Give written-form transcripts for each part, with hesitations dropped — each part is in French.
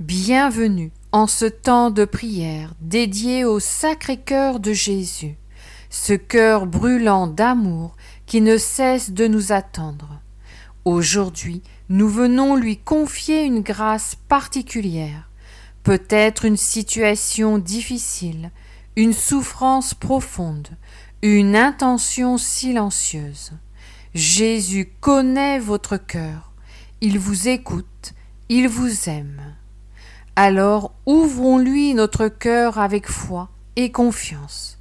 Bienvenue en ce temps de prière dédié au Sacré-Cœur de Jésus, ce cœur brûlant d'amour qui ne cesse de nous attendre. Aujourd'hui, nous venons lui confier une grâce particulière, peut-être une situation difficile, une souffrance profonde, une intention silencieuse. Jésus connaît votre cœur, il vous écoute, il vous aime. Alors ouvrons-lui notre cœur avec foi et confiance,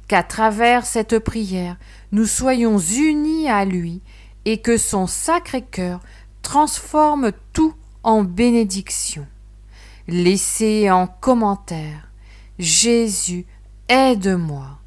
qu'à travers cette prière, nous soyons unis à lui et que son Sacré-Cœur transforme tout en bénédiction. Laissez en commentaire « Jésus, aide-moi ».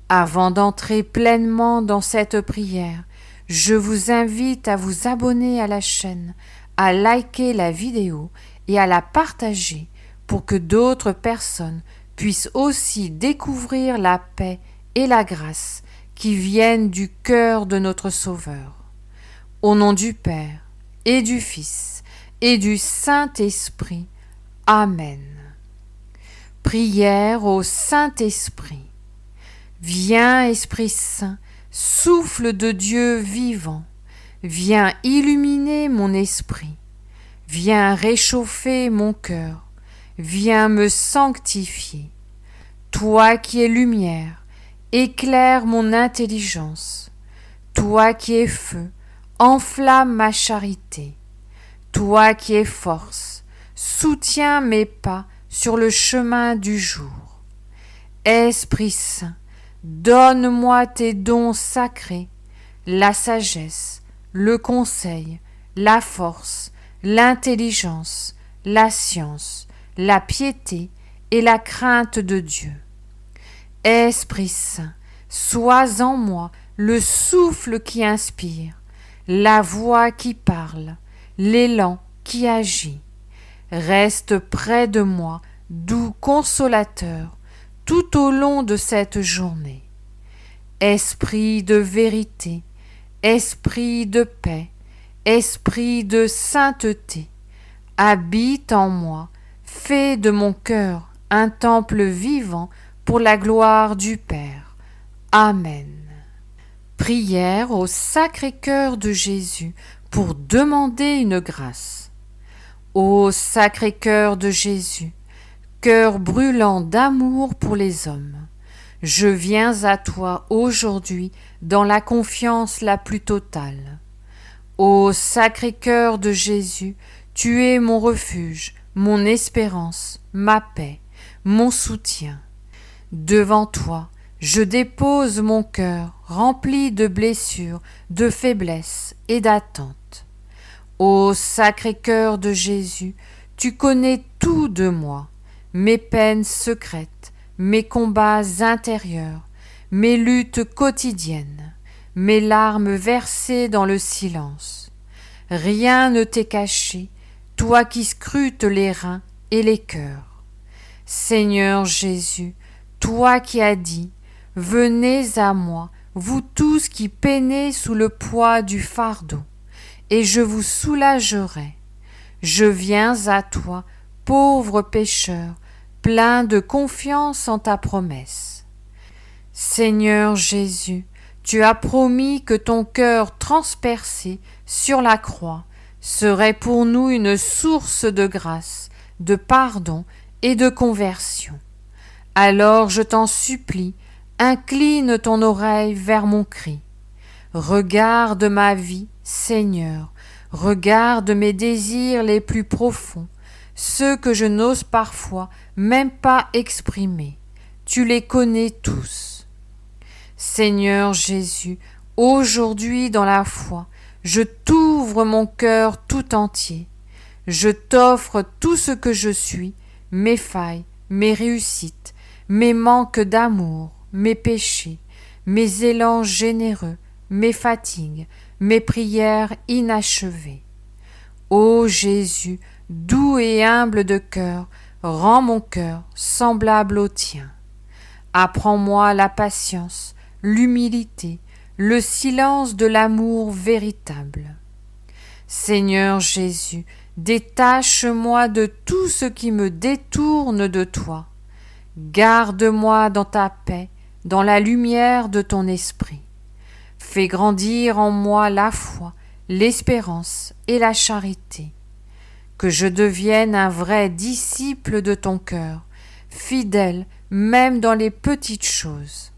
Avant d'entrer pleinement dans cette prière, je vous invite à vous abonner à la chaîne, à liker la vidéo et à la partager pour que d'autres personnes puissent aussi découvrir la paix et la grâce qui viennent du cœur de notre Sauveur. Au nom du Père et du Fils et du Saint-Esprit. Amen. Prière au Saint-Esprit. Viens, Esprit Saint, souffle de Dieu vivant, viens illuminer mon esprit, viens réchauffer mon cœur, viens me sanctifier. Toi qui es lumière, éclaire mon intelligence. Toi qui es feu, enflamme ma charité. Toi qui es force, soutiens mes pas sur le chemin du jour. Esprit Saint, donne-moi tes dons sacrés, la sagesse, le conseil, la force, l'intelligence, la science, la piété et la crainte de Dieu. Esprit Saint, sois en moi le souffle qui inspire, la voix qui parle, l'élan qui agit. Reste près de moi, doux consolateur, tout au long de cette journée. Esprit de vérité, esprit de paix, esprit de sainteté, habite en moi, fais de mon cœur un temple vivant pour la gloire du Père. Amen. Prière au Sacré-Cœur de Jésus pour demander une grâce. Ô Sacré-Cœur de Jésus, cœur brûlant d'amour pour les hommes, je viens à toi aujourd'hui dans la confiance la plus totale. Ô Sacré-Cœur de Jésus, tu es mon refuge, mon espérance, ma paix, mon soutien. Devant toi, je dépose mon cœur rempli de blessures, de faiblesses et d'attentes. Ô Sacré-Cœur de Jésus, tu connais tout de moi, mes peines secrètes, mes combats intérieurs, mes luttes quotidiennes, mes larmes versées dans le silence. Rien ne t'est caché, toi qui scrutes les reins et les cœurs. Seigneur Jésus, toi qui as dit « Venez à moi, vous tous qui peinez sous le poids du fardeau, et je vous soulagerai. Je viens à toi, pauvre pécheur, plein de confiance en ta promesse. Seigneur Jésus, tu as promis que ton cœur transpercé sur la croix serait pour nous une source de grâce, de pardon et de conversion. Alors je t'en supplie, incline ton oreille vers mon cri. Regarde ma vie, Seigneur, regarde mes désirs les plus profonds, ceux que je n'ose parfois même pas exprimer. Tu les connais tous. Seigneur Jésus, aujourd'hui dans la foi, je t'ouvre mon cœur tout entier. Je t'offre tout ce que je suis, mes failles, mes réussites, mes manques d'amour, mes péchés, mes élans généreux, mes fatigues, mes prières inachevées. Ô Jésus, doux et humble de cœur, rends mon cœur semblable au tien. Apprends-moi la patience, l'humilité, le silence de l'amour véritable. Seigneur Jésus, Détache-moi de tout ce qui me détourne de toi. Garde-moi dans ta paix, dans la lumière de ton esprit. Fais grandir en moi la foi, l'espérance et la charité. Que je devienne un vrai disciple de ton cœur, fidèle même dans les petites choses.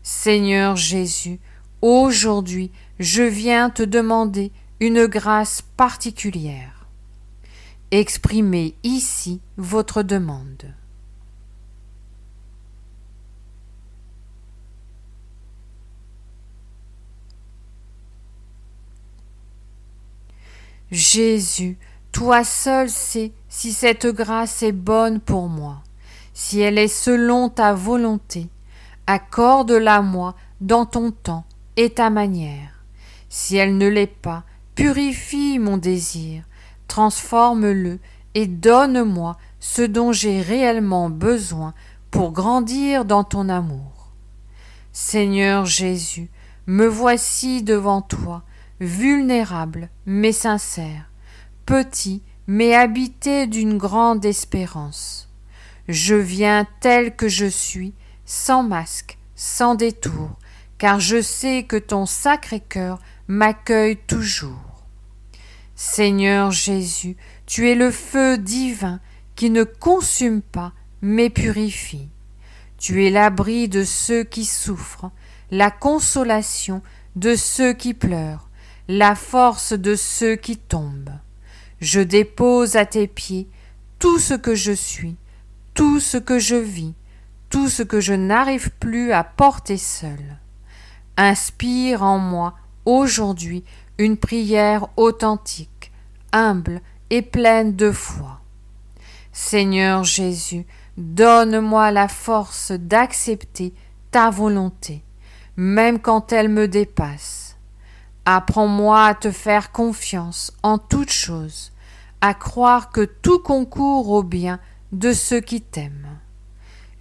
Seigneur Jésus, aujourd'hui, je viens te demander une grâce particulière. Exprimez ici votre demande. Jésus, toi seul sais si cette grâce est bonne pour moi, si elle est selon ta volonté. Accorde-la-moi dans ton temps et ta manière. Si elle ne l'est pas, purifie mon désir, transforme-le et donne-moi ce dont j'ai réellement besoin pour grandir dans ton amour. Seigneur Jésus, me voici devant toi, vulnérable mais sincère, petit mais habité d'une grande espérance. Je viens tel que je suis, sans masque, sans détour, car je sais que ton Sacré-Cœur m'accueille toujours. Seigneur Jésus, tu es le feu divin qui ne consume pas, mais purifie. Tu es l'abri de ceux qui souffrent, la consolation de ceux qui pleurent, la force de ceux qui tombent. Je dépose à tes pieds tout ce que je suis, tout ce que je vis, tout ce que je n'arrive plus à porter seul. Inspire en moi aujourd'hui une prière authentique, humble et pleine de foi. Seigneur Jésus, donne-moi la force d'accepter ta volonté, même quand elle me dépasse. Apprends-moi à te faire confiance en toutes choses, à croire que tout concourt au bien de ceux qui t'aiment.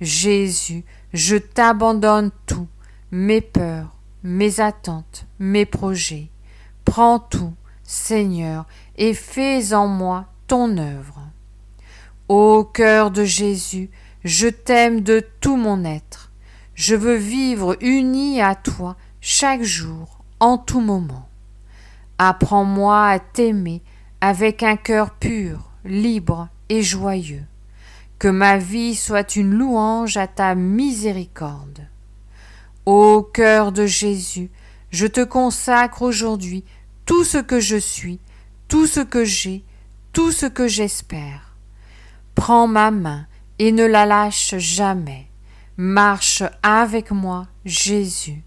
Jésus, je t'abandonne tout, mes peurs, mes attentes, mes projets. Prends tout, Seigneur, et fais en moi ton œuvre. Ô cœur de Jésus, je t'aime de tout mon être. Je veux vivre uni à toi chaque jour, en tout moment. Apprends-moi à t'aimer avec un cœur pur, libre et joyeux. Que ma vie soit une louange à ta miséricorde. Ô cœur de Jésus, je te consacre aujourd'hui tout ce que je suis, tout ce que j'ai, tout ce que j'espère. Prends ma main et ne la lâche jamais. Marche avec moi, Jésus.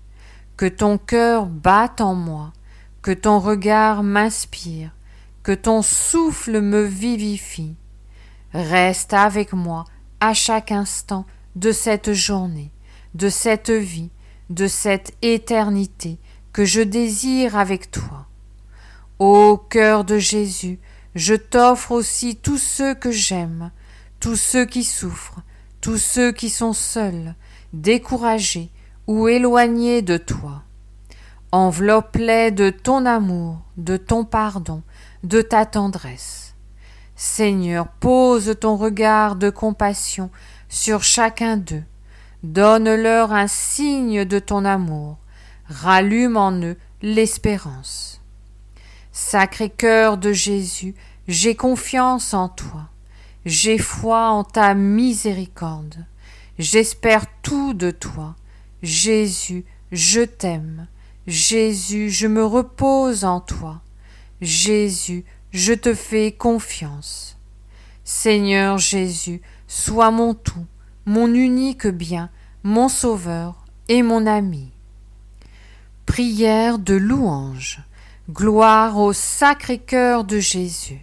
Que ton cœur batte en moi, que ton regard m'inspire, que ton souffle me vivifie. Reste avec moi à chaque instant de cette journée, de cette vie, de cette éternité que je désire avec toi. Ô cœur de Jésus, je t'offre aussi tous ceux que j'aime, tous ceux qui souffrent, tous ceux qui sont seuls, découragés ou éloignés de toi. Enveloppe-les de ton amour, de ton pardon, de ta tendresse. Seigneur, pose ton regard de compassion sur chacun d'eux. Donne-leur un signe de ton amour. Rallume en eux l'espérance. Sacré-Cœur de Jésus, j'ai confiance en toi. J'ai foi en ta miséricorde. J'espère tout de toi. Jésus, je t'aime. Jésus, je me repose en toi. Jésus, je te fais confiance. Seigneur Jésus, sois mon tout, mon unique bien, mon sauveur et mon ami. Prière de louange. Gloire au Sacré-Cœur de Jésus.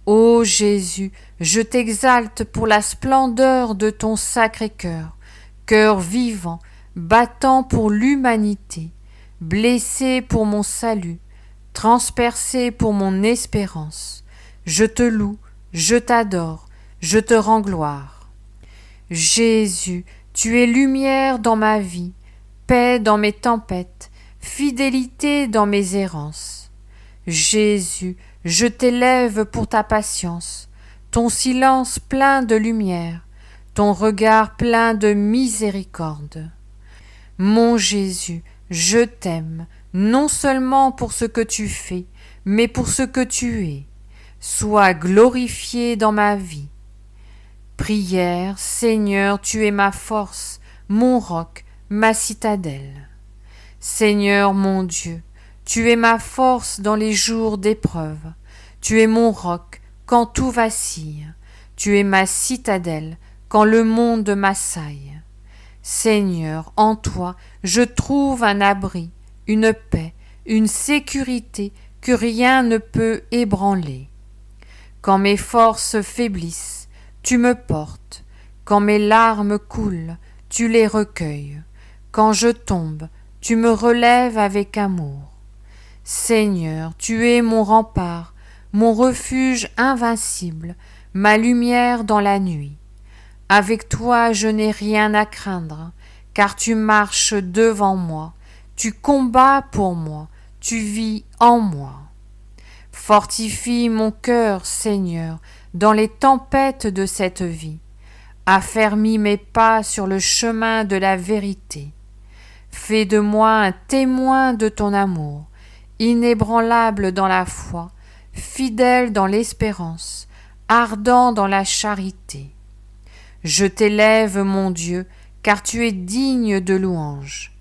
Ô Jésus, je t'exalte pour la splendeur de ton Sacré-Cœur, cœur vivant, battant pour l'humanité, blessé pour mon salut, transpercé pour mon espérance. Je te loue, je t'adore, je te rends gloire. Jésus, tu es lumière dans ma vie, paix dans mes tempêtes, fidélité dans mes errances. Jésus, Je t'élève pour ta patience, ton silence plein de lumière, ton regard plein de miséricorde. Mon Jésus, je t'aime, non seulement pour ce que tu fais, mais pour ce que tu es. Sois glorifié dans ma vie. Prière, Seigneur, tu es ma force, mon roc, ma citadelle. Seigneur mon Dieu, tu es ma force dans les jours d'épreuve. Tu es mon roc quand tout vacille. Tu es ma citadelle quand le monde m'assaille. Seigneur, en toi, je trouve un abri, une paix, une sécurité que rien ne peut ébranler. Quand mes forces faiblissent, tu me portes. Quand mes larmes coulent, tu les recueilles. Quand je tombe, tu me relèves avec amour. Seigneur, tu es mon rempart, mon refuge invincible, ma lumière dans la nuit. Avec toi je n'ai rien à craindre, car tu marches devant moi, tu combats pour moi, tu vis en moi. Fortifie mon cœur, Seigneur, dans les tempêtes de cette vie. Affermis mes pas sur le chemin de la vérité. Fais de moi un témoin de ton amour, inébranlable dans la foi, fidèle dans l'espérance, ardent dans la charité. Je t'élève, mon Dieu, car tu es digne de louange,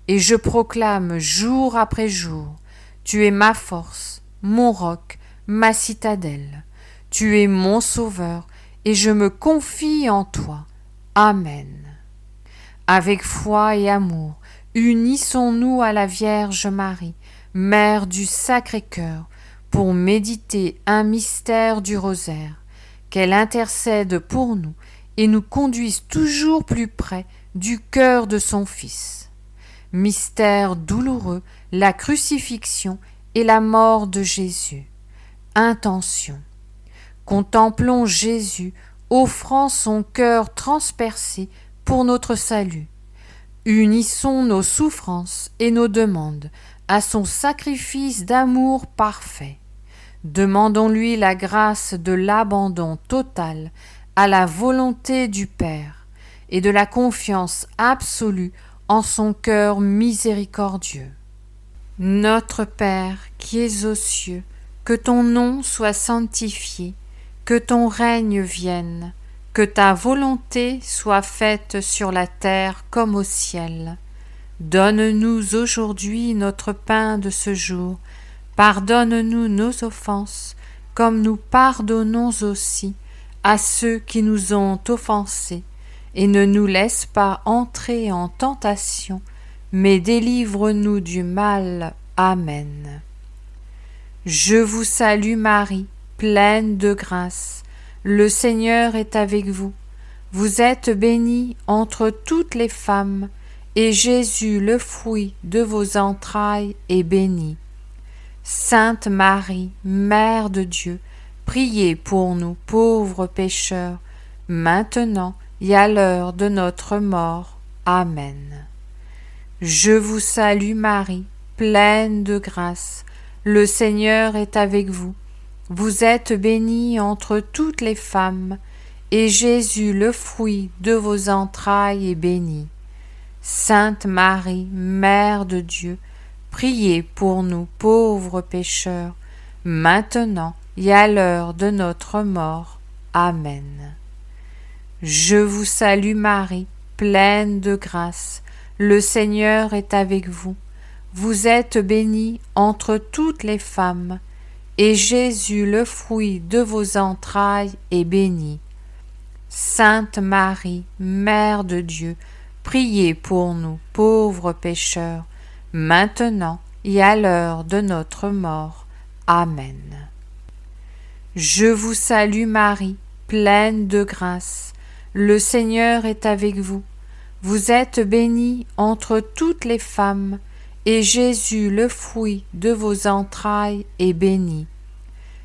et je proclame jour après jour, tu es ma force, mon roc, ma citadelle. Tu es mon sauveur, et je me confie en toi. Amen. Avec foi et amour, unissons-nous à la Vierge Marie, Mère du Sacré-Cœur, pour méditer un mystère du rosaire, qu'elle intercède pour nous et nous conduise toujours plus près du cœur de son Fils. Mystère douloureux, la crucifixion et la mort de Jésus. Intention. Contemplons Jésus offrant son cœur transpercé pour notre salut. Unissons nos souffrances et nos demandes à son sacrifice d'amour parfait. Demandons-lui la grâce de l'abandon total à la volonté du Père et de la confiance absolue en son cœur miséricordieux. Notre Père qui es aux cieux, que ton nom soit sanctifié, que ton règne vienne, que ta volonté soit faite sur la terre comme au ciel. Donne-nous aujourd'hui notre pain de ce jour. Pardonne-nous nos offenses, comme nous pardonnons aussi à ceux qui nous ont offensés, et ne nous laisse pas entrer en tentation, mais délivre-nous du mal. Amen. Je vous salue Marie, pleine de grâce. Le Seigneur est avec vous. Vous êtes bénie entre toutes les femmes, et Jésus, le fruit de vos entrailles, est béni. Sainte Marie, Mère de Dieu, priez pour nous pauvres pécheurs, maintenant et à l'heure de notre mort. Amen. Je vous salue Marie, pleine de grâce. Le Seigneur est avec vous. Vous êtes bénie entre toutes les femmes, et Jésus, le fruit de vos entrailles, est béni. Sainte Marie, Mère de Dieu, priez pour nous pauvres pécheurs, maintenant et à l'heure de notre mort. Amen. Je vous salue Marie, pleine de grâce. Le Seigneur est avec vous. Vous êtes bénie entre toutes les femmes, et Jésus, le fruit de vos entrailles, est béni. Sainte Marie, Mère de Dieu, priez pour nous pauvres pécheurs, maintenant et à l'heure de notre mort. Amen. Je vous salue Marie, pleine de grâce. Le Seigneur est avec vous. Vous êtes bénie entre toutes les femmes, et Jésus, le fruit de vos entrailles, est béni.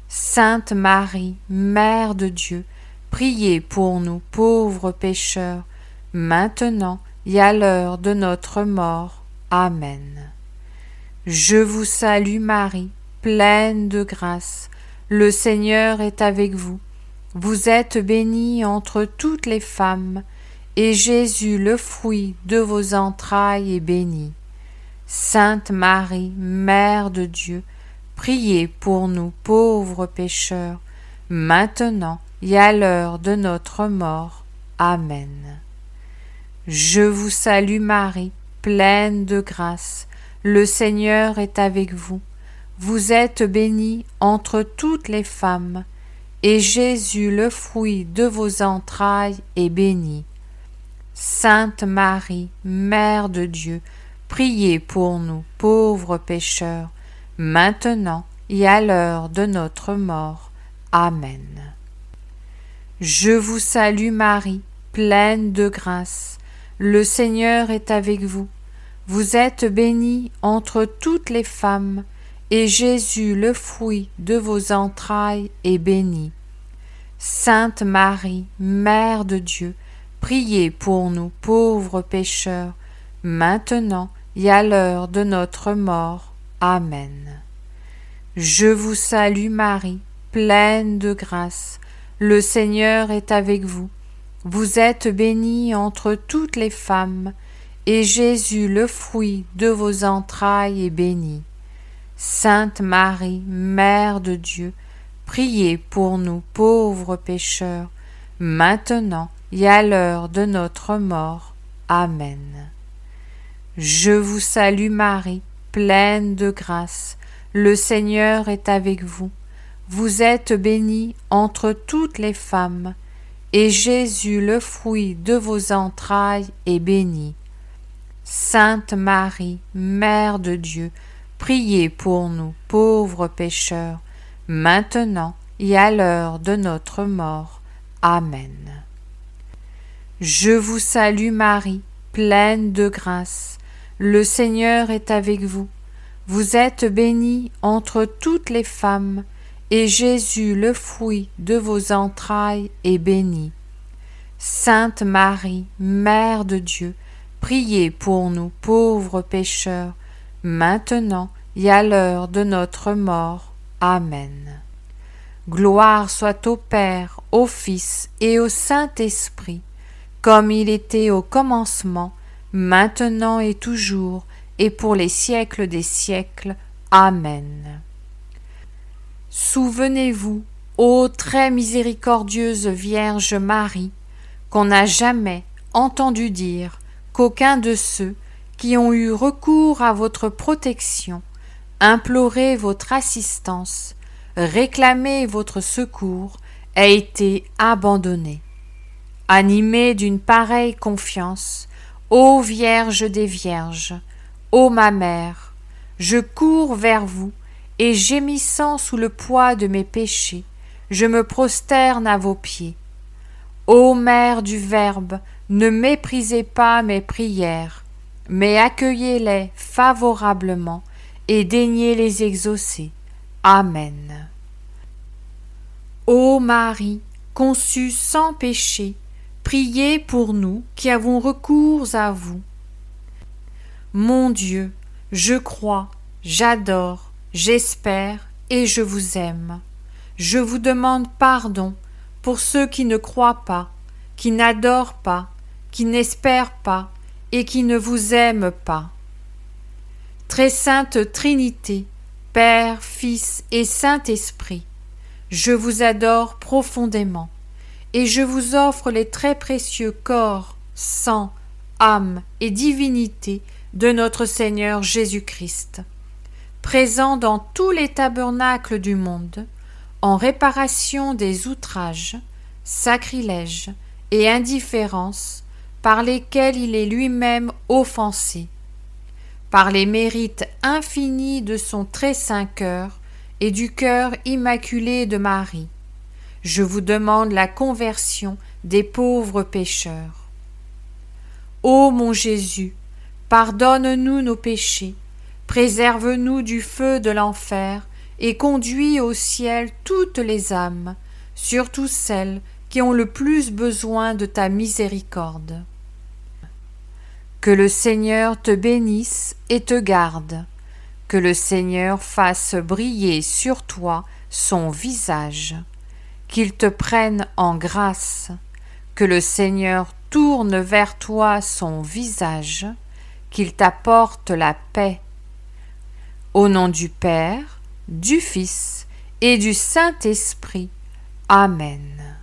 Sainte Marie, Mère de Dieu, priez pour nous pauvres pécheurs, maintenant et à l'heure de notre mort. Amen. Je vous salue Marie, pleine de grâce. le Seigneur est avec vous. Vous êtes bénie entre toutes les femmes, et Jésus, le fruit de vos entrailles, est béni. Sainte Marie, Mère de Dieu, priez pour nous pauvres pécheurs, maintenant et à l'heure de notre mort. Amen. Je vous salue Marie, pleine de grâce, le Seigneur est avec vous. Vous êtes bénie entre toutes les femmes, et Jésus, le fruit de vos entrailles, est béni. Sainte Marie, Mère de Dieu, priez pour nous pauvres pécheurs, maintenant et à l'heure de notre mort. Amen. Je vous salue Marie, pleine de grâce, le Seigneur est avec vous. Vous êtes bénie entre toutes les femmes, et Jésus, le fruit de vos entrailles, est béni. Sainte Marie, Mère de Dieu, priez pour nous pauvres pécheurs, maintenant et à l'heure de notre mort. Amen. Je vous salue Marie, pleine de grâce, le Seigneur est avec vous. Vous êtes bénie entre toutes les femmes, et Jésus, le fruit de vos entrailles, est béni. Sainte Marie, Mère de Dieu, priez pour nous pauvres pécheurs, maintenant et à l'heure de notre mort. Amen. Je vous salue Marie, pleine de grâce, le Seigneur est avec vous. Vous êtes bénie entre toutes les femmes, et Jésus, le fruit de vos entrailles, est béni. Sainte Marie, Mère de Dieu, priez pour nous pauvres pécheurs, maintenant et à l'heure de notre mort. Amen. Je vous salue Marie, pleine de grâce, le Seigneur est avec vous. Vous êtes bénie entre toutes les femmes, et Jésus, le fruit de vos entrailles, est béni. Sainte Marie, Mère de Dieu, priez pour nous pauvres pécheurs, maintenant et à l'heure de notre mort. Amen. Gloire soit au Père, au Fils et au Saint-Esprit, comme il était au commencement, maintenant et toujours, et pour les siècles des siècles. Amen. Souvenez-vous, ô très miséricordieuse Vierge Marie, qu'on n'a jamais entendu dire qu'aucun de ceux qui ont eu recours à votre protection, imploré votre assistance, réclamé votre secours, ait été abandonné. Animée d'une pareille confiance, ô Vierge des Vierges, ô ma mère, je cours vers vous et gémissant sous le poids de mes péchés, je me prosterne à vos pieds. Ô Mère du Verbe, ne méprisez pas mes prières, mais accueillez-les favorablement et daignez les exaucer. Amen. Ô Marie, conçue sans péché, priez pour nous qui avons recours à vous. Mon Dieu, je crois, j'adore, j'espère et je vous aime. Je vous demande pardon pour ceux qui ne croient pas, qui n'adorent pas, qui n'espèrent pas et qui ne vous aiment pas. Très sainte Trinité, Père, Fils et Saint-Esprit, je vous adore profondément et je vous offre les très précieux corps, sang, âme et divinité de notre Seigneur Jésus-Christ, présent dans tous les tabernacles du monde, en réparation des outrages, sacrilèges et indifférences par lesquels il est lui-même offensé, par les mérites infinis de son très saint cœur et du cœur immaculé de Marie. Je vous demande la conversion des pauvres pécheurs. Ô mon Jésus, pardonne-nous nos péchés, préserve-nous du feu de l'enfer et conduis au ciel toutes les âmes, surtout celles qui ont le plus besoin de ta miséricorde. Que le Seigneur te bénisse et te garde. Que le Seigneur fasse briller sur toi son visage, qu'il te prenne en grâce, que le Seigneur tourne vers toi son visage, qu'il t'apporte la paix. Au nom du Père, du Fils et du Saint-Esprit. Amen.